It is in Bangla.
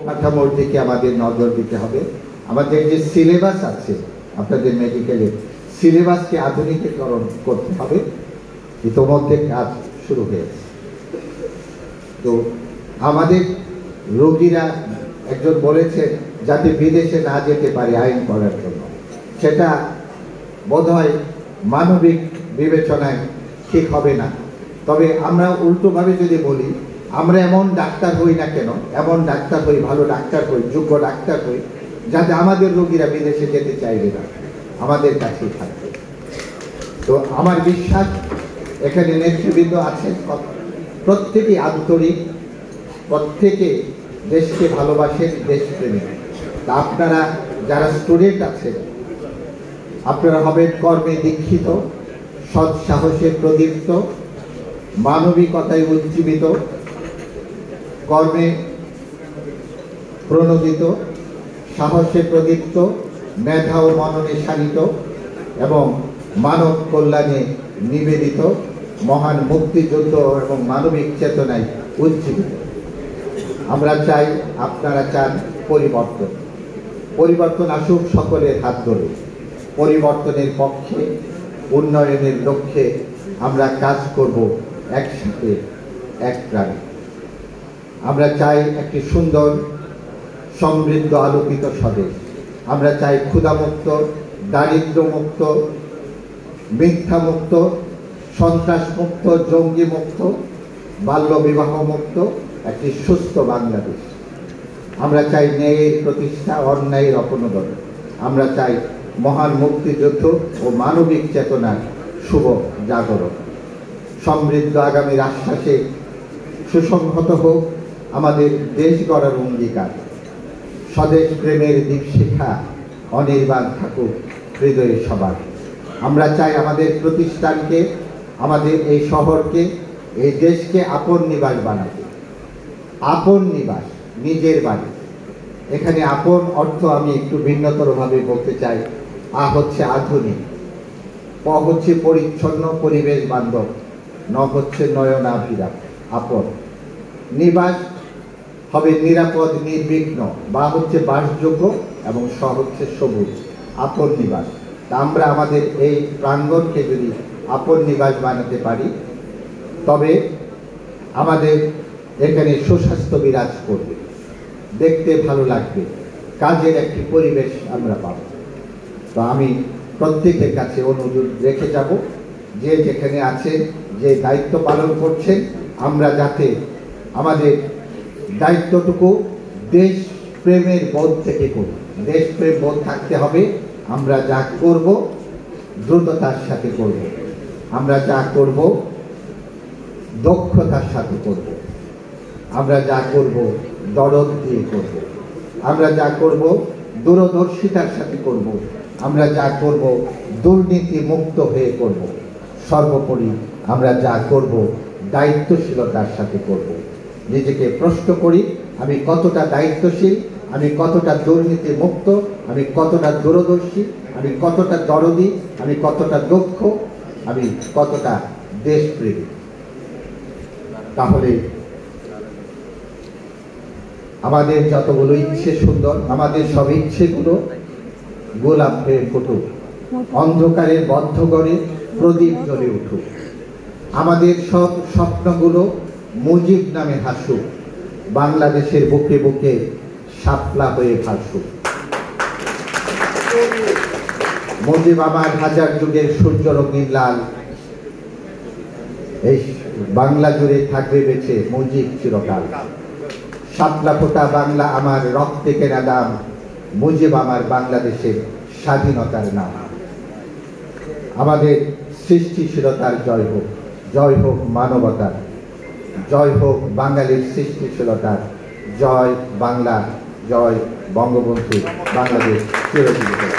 কাঠামোর দিকে আমাদের নজর দিতে হবে। আমাদের যে সিলেবাস আছে, আপনাদের মেডিকেলের সিলেবাসকে আধুনিকীকরণ করতে হবে। ইতোমধ্যে কাজ শুরু হয়েছে। তো আমাদের রোগীরা, একজন বলেছেন যাতে বিদেশে না যেতে পারে আইন করার জন্য, সেটা বোধহয় মানবিক বিবেচনায় ঠিক হবে না। তবে আমরা উল্টোভাবে যদি বলি, আমরা এমন ডাক্তার হই না কেন, এমন ডাক্তার হই, ভালো ডাক্তার হই, যোগ্য ডাক্তার হই, যাতে আমাদের রোগীরা বিদেশে যেতে চাইবে না, আমাদের কাছেই থাকবে। তো আমার বিশ্বাস এখানে নেতৃবৃন্দ আছেন, প্রত্যেকেই আন্তরিক, প্রত্যেকে দেশকে ভালোবাসেন, দেশপ্রেমী। তা আপনারা যারা স্টুডেন্ট আছেন, আপনারা হবেন কর্মে দীক্ষিত, সৎ সাহসে প্রদীপ্ত, মানবিকতায় উজ্জীবিত, কর্মে প্রণোদিত, সাহসে প্রদীপ্ত, মেধা ও মননে শানিত এবং মানব কল্যাণে নিবেদিত, মহান মুক্তিযুদ্ধ এবং মানবিক চেতনায় উজ্জীবিত। আমরা চাই, আপনারা চান পরিবর্তন। পরিবর্তন আসুক সকলের হাত ধরে। পরিবর্তনের পক্ষে, উন্নয়নের লক্ষ্যে আমরা কাজ করব একসাথে, এক প্রাণে। আমরা চাই একটি সুন্দর, সমৃদ্ধ, আলোকিত স্বদেশ। আমরা চাই ক্ষুধামুক্ত, দারিদ্র্যমুক্ত, মিথ্যামুক্ত, সন্ত্রাসমুক্ত, জঙ্গিমুক্ত, বাল্যবিবাহমুক্ত একটি সুস্থ বাংলাদেশ। আমরা চাই ন্যায়ের প্রতিষ্ঠা, অন্যায়ের অপনোদন। আমরা চাই মহান মুক্তিযুদ্ধ ও মানবিক চেতনার শুভ জাগরণ। সমৃদ্ধ আগামীর আশ্বাসে সুসংহত হোক আমাদের দেশ গড়ার অঙ্গীকার। স্বদেশ প্রেমের দীপশিখা অনির্বাণ থাকুক হৃদয়ে সবার। আমরা চাই আমাদের প্রতিষ্ঠানকে, আমাদের এই শহরকে, এই দেশকে আপন নিবাস বানাতে। আপন নিবাস, নিজের বাড়ি। এখানে আপন অর্থ আমি একটু ভিন্নতরভাবে বলতে চাই। হচ্ছে আধুনিক, প হচ্ছে পরিচ্ছন্ন, পরিবেশ বান্ধব, ন হচ্ছে নয়নাভিরাম, আপন। নিবাস হবে নিরাপদ, নির্বিঘ্ন, বা হচ্ছে বাসযোগ্য এবং স হচ্ছে সবুজ, আপন নিবাস। তা আমরা আমাদের এই প্রাঙ্গণকে যদি আপন নিবাস বানাতে পারি, তবে আমাদের এখানে সুস্বাস্থ্য বিরাজ করবে, দেখতে ভালো লাগবে, কাজের একটি পরিবেশ আমরা পাব। তো আমি প্রত্যেকের কাছে অনুরোধ রেখে যাব, যে যেখানে আছেন, যে দায়িত্ব পালন করছেন, আমরা যাতে আমাদের দায়িত্বটুকু দেশ প্রেমের বোধ থেকে করি। দেশপ্রেম বোধ থাকতে হবে। আমরা যা করব দ্রুততার সাথে করব। আমরা যা করব দক্ষতার সাথে করব। আমরা যা করব দরদ দিয়ে করব। আমরা যা করব দূরদর্শিতার সাথে করব। আমরা যা করব দুর্নীতি মুক্ত হয়ে করব। সর্বোপরি আমরা যা করব দায়িত্বশীলতার সাথে করব। নিজেকে প্রশ্ন করি, আমি কতটা দায়িত্বশীল, আমি কতটা দুর্নীতি মুক্ত, আমি কতটা দূরদর্শী, আমি কতটা দরদি, আমি কতটা দক্ষ, আমি কতটা দেশপ্রেমী। তাহলে আমাদের যতগুলো ইচ্ছে সুন্দর, আমাদের সব ইচ্ছেগুলো গোলাপ হয়ে ফুটুক, অন্ধকারের বদ্ধ ঘরে প্রদীপ জ্বলে উঠুক। আমাদের সব স্বপ্নগুলো মুজিব নামে হাসুক, বাংলাদেশের বুকে বুকে শাপলা হয়ে ভাসুক। মুজিব আমার হাজার যুগের সূর্য রঙিন লাল, এই বাংলা জুড়ে থাকবে বেঁচে মুজিব চিরকাল। শাপলা ফোটা বাংলা আমার রক্তে কেনা দাম, মুজিব আমার বাংলাদেশের স্বাধীনতার নাম। আমাদের সৃষ্টিশীলতার জয় হোক, জয় হোক মানবতার, জয় হোক বাঙালির সৃষ্টিশীলতার, জয় বাংলা, জয় বঙ্গবন্ধু, বাংলাদেশ চিরজীবী হোক।